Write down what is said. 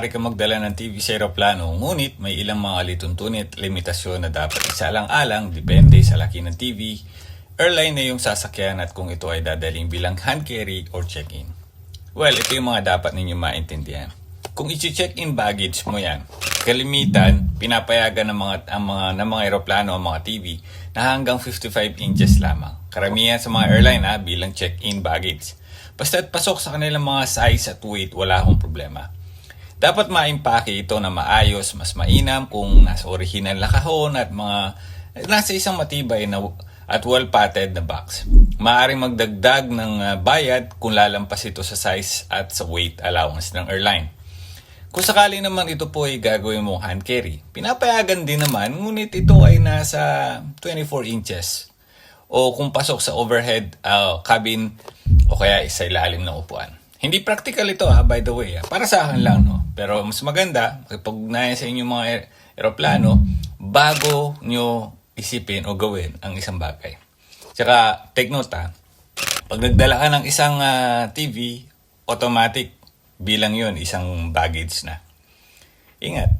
maaari ka magdala ng TV sa eroplano, ngunit may ilang mga lituntunit limitasyon na dapat isalang-alang depende sa laki ng TV, airline na yung sasakyan at kung ito ay dadaling bilang hand carry or check-in. Well, ito yung mga dapat ninyo maintindihan. Kung i-check-in baggage mo yan, kalimitan, pinapayagan ng mga eroplano o mga TV na hanggang 55 inches lamang. Karamihan sa mga airline bilang check-in baggage. Basta't pasok sa kanilang mga size at weight, wala akong problema. Dapat maimpake ito na maayos, mas mainam kung nasa original na kahon at nasa isang matibay na at well-padded na box. Maaaring magdagdag ng bayad kung lalampas ito sa size at sa weight allowance ng airline. Kung sakali naman ito po ay gagawin mong hand carry, pinapayagan din naman, ngunit ito ay nasa 24 inches. O kung pasok sa overhead cabin o kaya sa ilalim ng upuan. Hindi practical ito by the way. Para sa akin lang, no? Pero mas maganda, pag sa inyong mga eroplano, bago nyo isipin o gawin ang isang bagay. Tsaka, take note pag nagdala ka ng isang TV, automatic bilang yon isang baggage na. Ingat.